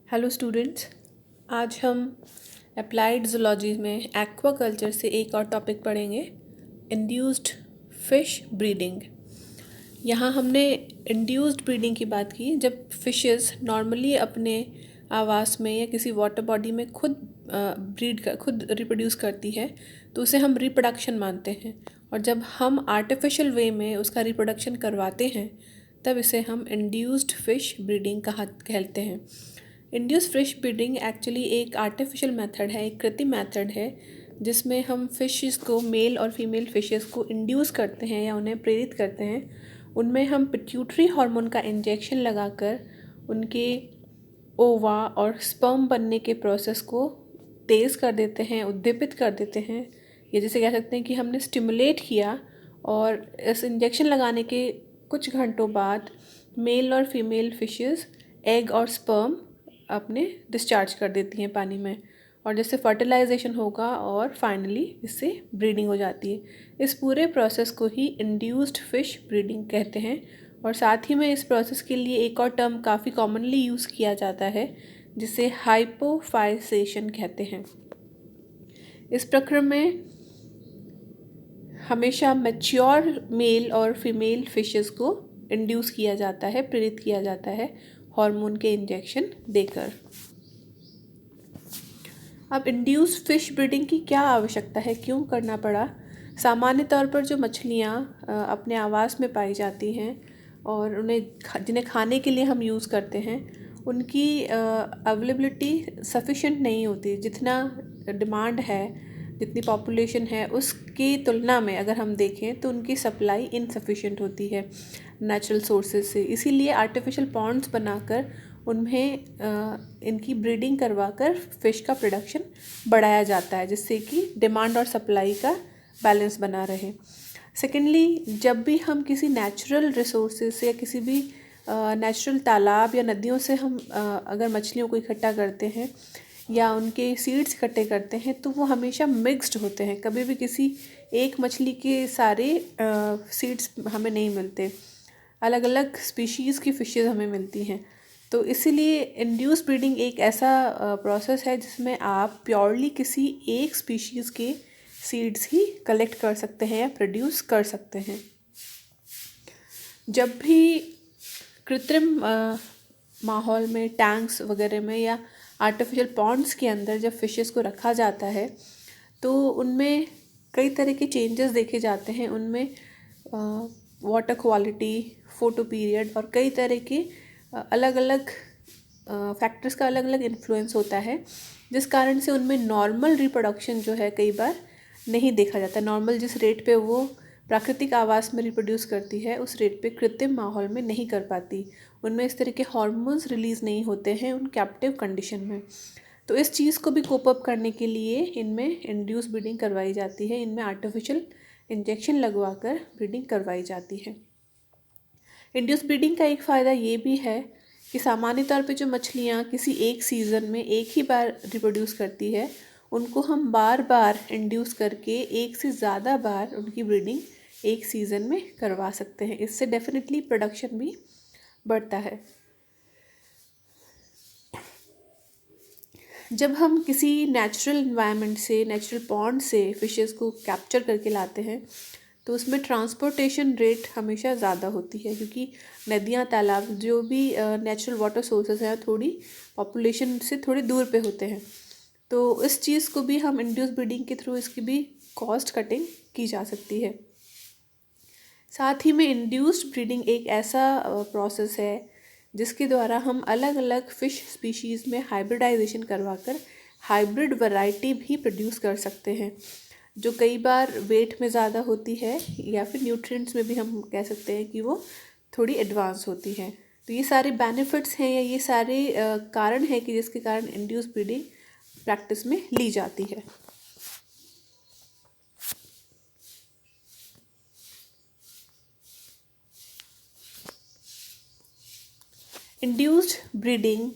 Hello students, आज हम applied zoology में एक्वाकल्चर से एक और टॉपिक पढ़ेंगे, इंड्यूस्ड फ़िश ब्रीडिंग। यहाँ हमने इंड्यूस्ड ब्रीडिंग की बात की जब फिशेस नॉर्मली अपने आवास में या किसी वाटर बॉडी में खुद खुद रिप्रोड्यूस करती है तो उसे हम रिप्रोडक्शन मानते हैं, और जब हम आर्टिफिशियल वे में उसका रिप्रोडक्शन करवाते हैं तब इसे हम इंड्यूस्ड फ़िश ब्रीडिंग कहते हैं। इंड्यूस फिश ब्रीडिंग एक्चुअली एक आर्टिफिशियल मेथड है, एक कृत्रिम मेथड है जिसमें हम फिशेस को, मेल और फीमेल फिशेस को इंड्यूस करते हैं या उन्हें प्रेरित करते हैं। उनमें हम पिट्यूटरी हार्मोन का इंजेक्शन लगाकर उनके ओवा और स्पर्म बनने के प्रोसेस को तेज़ कर देते हैं, उद्दीपित कर देते हैं। ये जैसे कह सकते हैं कि हमने स्टिमुलेट किया, और इस इंजेक्शन लगाने के कुछ घंटों बाद मेल और फीमेल फिशेस एग और स्पर्म अपने डिस्चार्ज कर देती हैं पानी में, और जैसे फर्टिलाइजेशन होगा और फाइनली इससे ब्रीडिंग हो जाती है। इस पूरे प्रोसेस को ही इंड्यूस्ड फिश ब्रीडिंग कहते हैं। और साथ ही में इस प्रोसेस के लिए एक और टर्म काफ़ी कॉमनली यूज़ किया जाता है जिसे हाइपोफाइसेशन कहते हैं। इस प्रक्रिया में हमेशा मैच्योर मेल और फीमेल फिशेस को इंड्यूस किया जाता है, प्रेरित किया जाता है हार्मोन के इंजेक्शन देकर। अब इंड्यूस फिश ब्रीडिंग की क्या आवश्यकता है, क्यों करना पड़ा? सामान्य तौर पर जो मछलियाँ अपने आवास में पाई जाती हैं और जिन्हें खाने के लिए हम यूज़ करते हैं, उनकी अवेलेबिलिटी सफिशेंट नहीं होती। जितना डिमांड है, जितनी पॉपुलेशन है, उसकी तुलना में अगर हम देखें तो उनकी सप्लाई इनसफिशेंट होती है नेचुरल सोर्सेज से। इसीलिए आर्टिफिशियल पॉन्ड्स बनाकर उन्हें इनकी ब्रीडिंग करवाकर फ़िश का प्रोडक्शन बढ़ाया जाता है, जिससे कि डिमांड और सप्लाई का बैलेंस बना रहे। सेकेंडली, जब भी हम किसी नेचुरल रिसोर्सेज से या किसी भी नेचुरल तालाब या नदियों से हम अगर मछलियों को इकट्ठा करते हैं या उनके सीड्स इकट्ठे करते हैं तो वो हमेशा मिक्स्ड होते हैं। कभी भी किसी एक मछली के सारे सीड्स हमें नहीं मिलते, अलग अलग स्पीशीज़ की फ़िशेज़ हमें मिलती हैं। तो इसीलिए इंड्यूस ब्रीडिंग एक ऐसा प्रोसेस है जिसमें आप प्योरली किसी एक स्पीशीज़ के सीड्स ही कलेक्ट कर सकते हैं या प्रोड्यूस कर सकते हैं। जब भी कृत्रिम माहौल में, टैंक्स वगैरह में या आर्टिफिशियल पॉन्ड्स के अंदर जब फिशेस को रखा जाता है तो उनमें कई तरह के चेंजेस देखे जाते हैं। उनमें वाटर क्वालिटी, फोटो पीरियड और कई तरह के अलग अलग फैक्टर्स का अलग अलग इन्फ्लुएंस होता है, जिस कारण से उनमें नॉर्मल रिप्रोडक्शन जो है कई बार नहीं देखा जाता। नॉर्मल जिस रेट पे वो प्राकृतिक आवास में रिप्रोड्यूस करती है उस रेट पे कृत्रिम माहौल में नहीं कर पाती। उनमें इस तरह के हार्मोन्स रिलीज़ नहीं होते हैं उन कैप्टिव कंडीशन में। तो इस चीज़ को भी कोप अप करने के लिए इनमें इंड्यूस ब्रीडिंग करवाई जाती है। इनमें आर्टिफिशियल इंजेक्शन लगवाकर ब्रीडिंग करवाई जाती है। इंड्यूस ब्रीडिंग का एक फ़ायदा ये भी है कि सामान्य तौर पे जो मछलियाँ किसी एक सीज़न में एक ही बार रिप्रोड्यूस करती है, उनको हम बार बार इंड्यूस करके एक से ज़्यादा बार उनकी ब्रीडिंग एक सीज़न में करवा सकते हैं। इससे डेफिनेटली प्रोडक्शन भी बढ़ता है। जब हम किसी नेचुरल इन्वायरमेंट से, नेचुरल पॉन्ड से फिशेस को कैप्चर करके लाते हैं तो उसमें ट्रांसपोर्टेशन रेट हमेशा ज़्यादा होती है, क्योंकि नदियाँ, तालाब, जो भी नेचुरल वाटर सोर्सेज हैं थोड़ी पॉपुलेशन से थोड़ी दूर पे होते हैं। तो इस चीज़ को भी हम इंड्यूस ब्रीडिंग के थ्रू इसकी भी कॉस्ट कटिंग की जा सकती है। साथ ही में इंड्यूस्ड ब्रीडिंग एक ऐसा प्रोसेस है जिसके द्वारा हम अलग अलग फ़िश स्पीशीज़ में हाइब्रिडाइजेशन करवाकर हाइब्रिड वैरायटी भी प्रोड्यूस कर सकते हैं, जो कई बार वेट में ज़्यादा होती है या फिर न्यूट्रिएंट्स में भी हम कह सकते हैं कि वो थोड़ी एडवांस होती है। तो ये सारे बेनिफिट्स हैं या ये सारे कारण हैं कि जिसके कारण इंड्यूस ब्रीडिंग प्रैक्टिस में ली जाती है। इंड्यूस्ड ब्रीडिंग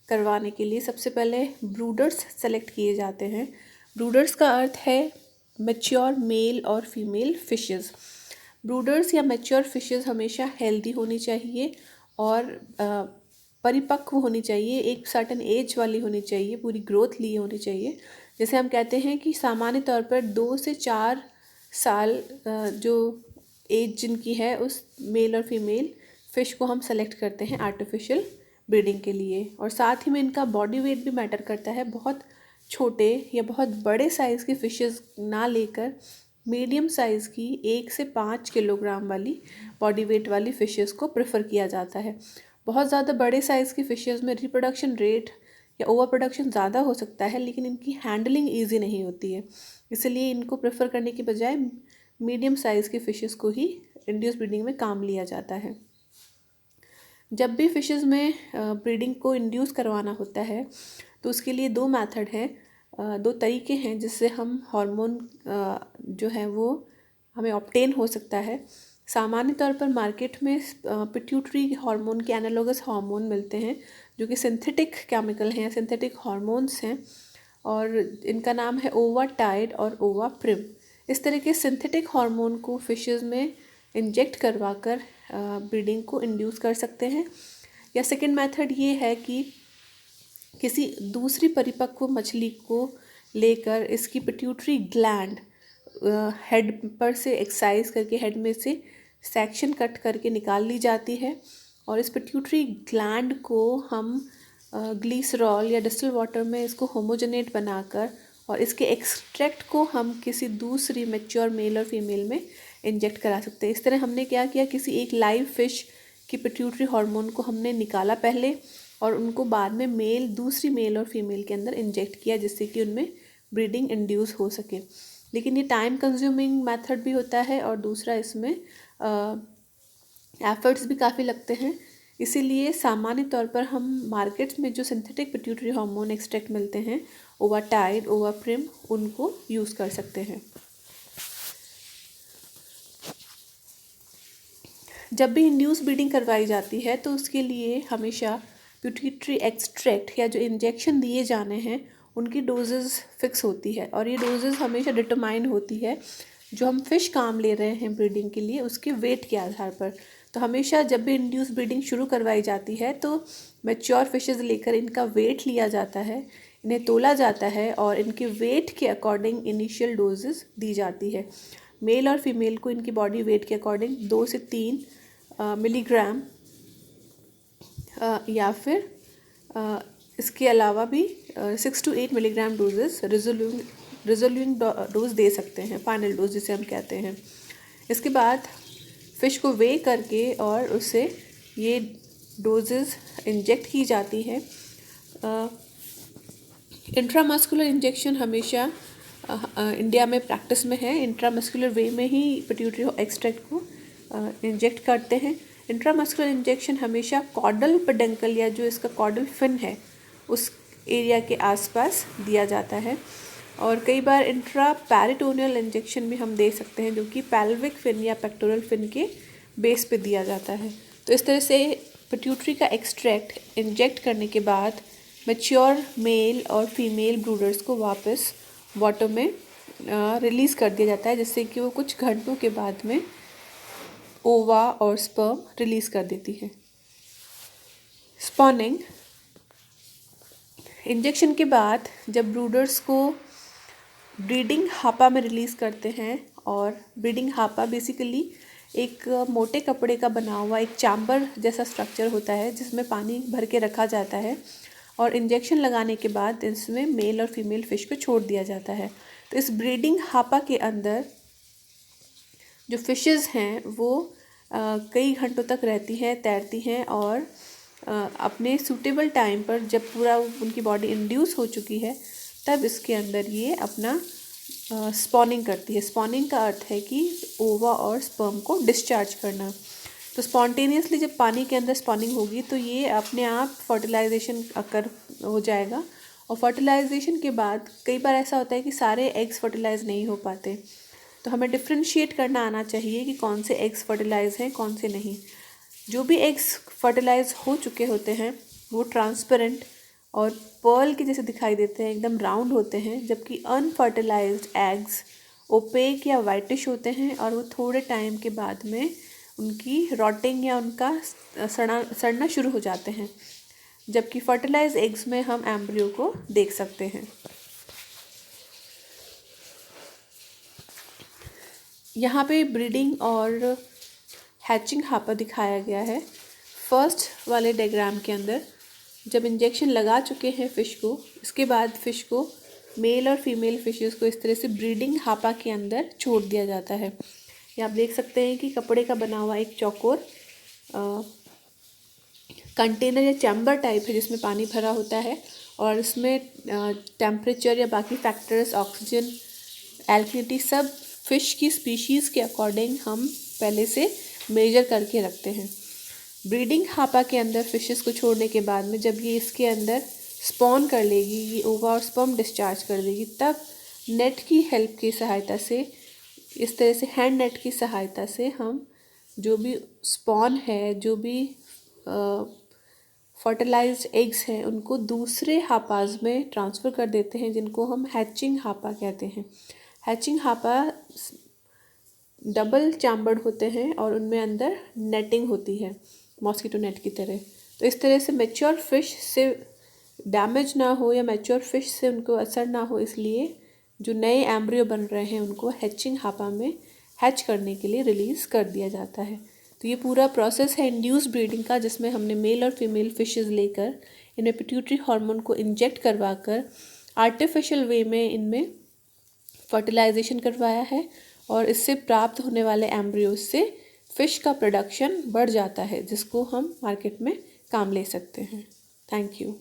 करवाने के लिए सबसे पहले ब्रूडर्स सेलेक्ट किए जाते हैं। ब्रूडर्स का अर्थ है मैच्योर मेल और फीमेल फिशेस। ब्रूडर्स या मैच्योर फिशेस हमेशा हेल्दी होनी चाहिए और परिपक्व होनी चाहिए, एक सर्टेन एज वाली होनी चाहिए, पूरी ग्रोथ लिए होनी चाहिए। जैसे हम कहते हैं कि सामान्य तौर पर 2 से 4 साल जो एज जिनकी है उस मेल और फीमेल फ़िश को हम सेलेक्ट करते हैं आर्टिफिशियल ब्रीडिंग के लिए। और साथ ही में इनका बॉडी वेट भी मैटर करता है। बहुत छोटे या बहुत बड़े साइज़ की फ़िशेज़ ना लेकर मीडियम साइज़ की 1 से 5 किलोग्राम वाली बॉडी वेट वाली फ़िशेज़ को प्रेफर किया जाता है। बहुत ज़्यादा बड़े साइज़ की फ़िशेज़ में रिप्रोडक्शन रेट या ओवर प्रोडक्शन ज़्यादा हो सकता है, लेकिन इनकी हैंडलिंग ईजी नहीं होती है। इसलिए इनको प्रेफर करने की बजाय मीडियम साइज़ की फ़िशेज़ को ही इंड्यूस ब्रीडिंग में काम लिया जाता है। जब भी फ़िशेज़ में ब्रीडिंग को इंड्यूस करवाना होता है तो उसके लिए 2 मेथड हैं, 2 तरीके हैं जिससे हम हार्मोन जो है वो हमें ऑब्टेन हो सकता है। सामान्य तौर पर मार्केट में पिट्यूटरी हार्मोन के एनालोगस हार्मोन मिलते हैं जो कि सिंथेटिक केमिकल हैं, सिंथेटिक हार्मोन्स हैं, और इनका नाम है ओवाटाइड और ओवाप्रिम। इस तरह के सिंथेटिक हार्मोन को फ़िशेज़ में इंजेक्ट करवा कर ब्रीडिंग को इंड्यूस कर सकते हैं। या सेकंड मेथड ये है कि किसी दूसरी परिपक्व मछली को लेकर इसकी पिट्यूटरी ग्लैंड हेड पर से एक्ससाइज करके हेड में से सेक्शन कट करके निकाल ली जाती है, और इस पिट्यूटरी ग्लैंड को हम ग्लीसरॉल या डिस्टिल वाटर में इसको होमोजेनेट बनाकर और इसके एक्सट्रैक्ट को हम किसी दूसरी मैच्योर मेल और फीमेल में इंजेक्ट करा सकते हैं। इस तरह हमने क्या किया, किसी एक लाइव फिश की पिट्यूटरी हार्मोन को हमने निकाला पहले और उनको बाद में दूसरी मेल और फीमेल के अंदर इंजेक्ट किया जिससे कि उनमें ब्रीडिंग इंड्यूस हो सके। लेकिन ये टाइम कंज्यूमिंग मेथड भी होता है और दूसरा इसमें एफर्ट्स भी काफ़ी लगते हैं। इसीलिए सामान्य तौर पर हम मार्केट्स में जो सिंथेटिक पिट्यूटरी हार्मोन एक्सट्रैक्ट मिलते हैं, ओवाटाइड, ओवाप्रिम, उनको यूज़ कर सकते हैं। जब भी इंड्यूस ब्रीडिंग करवाई जाती है तो उसके लिए हमेशा पिट्यूटरी एक्सट्रैक्ट या जो इंजेक्शन दिए जाने हैं उनकी डोजेज़ फिक्स होती है, और ये डोजेज़ हमेशा डिटरमाइन होती है जो हम फ़िश काम ले रहे हैं ब्रीडिंग के लिए उसके वेट के आधार पर। तो हमेशा जब भी इंड्यूस ब्रीडिंग शुरू करवाई जाती है तो मैच्योर फिशेज़ लेकर इनका वेट लिया जाता है, इन्हें तोला जाता है और इनके वेट के अकॉर्डिंग इनिशियल डोजेज़ दी जाती है। मेल और फीमेल को इनकी बॉडी वेट के अकॉर्डिंग 2 से 3 मिलीग्राम या फिर इसके अलावा भी 6 to 8 milligram doses resolving dose दे सकते हैं, फाइनल डोज जिसे हम कहते हैं। इसके बाद फ़िश को वे करके और उसे ये डोजेस इंजेक्ट की जाती है। इंट्रामस्कुलर इंजेक्शन हमेशा इंडिया में प्रैक्टिस में है। इंट्रामस्कुलर वे में ही पिट्यूटरी एक्सट्रैक्ट को इंजेक्ट करते हैं। इंट्रामस्कुलर इंजेक्शन हमेशा कॉर्डल पेडंकल या जो इसका कॉर्डल फिन है उस एरिया के आसपास दिया जाता है, और कई बार इंट्रा पैरिटोनियल इंजेक्शन भी हम दे सकते हैं जो कि पेल्विक फिन या पेक्टोरल फिन के बेस पे दिया जाता है। तो इस तरह से पिट्यूटरी का एक्सट्रैक्ट इंजेक्ट करने के बाद मैच्योर मेल और फीमेल ब्रूडर्स को वापस वाटर में रिलीज़ कर दिया जाता है जिससे कि वो कुछ घंटों के बाद में ओवा और स्पर्म रिलीज़ कर देती है। स्पॉनिंग इंजेक्शन के बाद जब ब्रूडर्स को ब्रीडिंग हापा में रिलीज़ करते हैं, और ब्रीडिंग हापा बेसिकली एक मोटे कपड़े का बना हुआ एक चैम्बर जैसा स्ट्रक्चर होता है जिसमें पानी भर के रखा जाता है, और इंजेक्शन लगाने के बाद इसमें मेल और फीमेल फ़िश को छोड़ दिया जाता है। तो इस ब्रीडिंग हापा के अंदर जो फ़िशेज़ हैं वो कई घंटों तक रहती हैं, तैरती हैं, और अपने सूटेबल टाइम पर जब पूरा उनकी बॉडी इंड्यूस हो चुकी है तब इसके अंदर ये अपना स्पॉनिंग करती है। स्पॉनिंग का अर्थ है कि ओवा और स्पर्म को डिस्चार्ज करना। तो स्पॉन्टेनियसली जब पानी के अंदर स्पॉनिंग होगी तो ये अपने आप फर्टिलाइजेशन अकर हो जाएगा, और फर्टिलाइजेशन के बाद कई बार ऐसा होता है कि सारे एग्स फर्टिलाइज नहीं हो पाते, तो हमें डिफ्रेंशिएट करना आना चाहिए कि कौन से एग्स फर्टिलाइज हैं कौन से नहीं। जो भी एग्स फर्टिलाइज हो चुके होते हैं वो ट्रांसपेरेंट और पर्ल के जैसे दिखाई देते हैं, एकदम राउंड होते हैं, जबकि अनफर्टिलाइज्ड एग्स ओपेक या वाइटिश होते हैं और वो थोड़े टाइम के बाद में उनकी रॉटिंग या उनका सड़ना शुरू हो जाते हैं। जबकि फर्टिलाइज एग्स में हम एम्ब्रियो को देख सकते हैं। यहाँ पे ब्रीडिंग और हैचिंग हापा दिखाया गया है। फर्स्ट वाले डायग्राम के अंदर जब इंजेक्शन लगा चुके हैं फ़िश को, इसके बाद फ़िश को, मेल और फीमेल फिशेस को इस तरह से ब्रीडिंग हापा के अंदर छोड़ दिया जाता है। ये आप देख सकते हैं कि कपड़े का बना हुआ एक चौकोर कंटेनर या चैम्बर टाइप है जिसमें पानी भरा होता है और इसमें टेम्परेचर या बाकी फैक्टर्स, ऑक्सीजन, एल्कलिनिटी सब फ़िश की स्पीशीज़ के अकॉर्डिंग हम पहले से मेजर करके रखते हैं। ब्रीडिंग हापा के अंदर फिशेस को छोड़ने के बाद में जब ये इसके अंदर स्पॉन कर लेगी, ये ओवा और स्पर्म डिस्चार्ज कर देगी, तब नेट की हेल्प की सहायता से, इस तरह से हैंड नेट की सहायता से हम जो भी स्पॉन है, जो भी फर्टिलाइज्ड एग्स हैं, उनको दूसरे हापाज में ट्रांसफ़र कर देते हैं जिनको हम हैचिंग हापा कहते हैं। हैचिंग हापा डबल चैम्बर्ड होते हैं और उनमें अंदर नेटिंग होती है मॉस्किटो नेट की तरह। तो इस तरह से मैच्योर फिश से डैमेज ना हो या मैच्योर फिश से उनको असर ना हो, इसलिए जो नए एम्ब्रियो बन रहे हैं उनको हैचिंग हापा में हैच करने के लिए रिलीज़ कर दिया जाता है। तो ये पूरा प्रोसेस है इंड्यूस ब्रीडिंग का, जिसमें हमने मेल और फीमेल फिशेस लेकर इनमें पिट्यूटरी हार्मोन को इंजेक्ट करवा कर आर्टिफिशियल वे में इनमें फर्टिलाइजेशन करवाया है और इससे प्राप्त होने वाले एम्ब्रियोज से फ़िश का प्रोडक्शन बढ़ जाता है, जिसको हम मार्केट में काम ले सकते हैं। Thank you.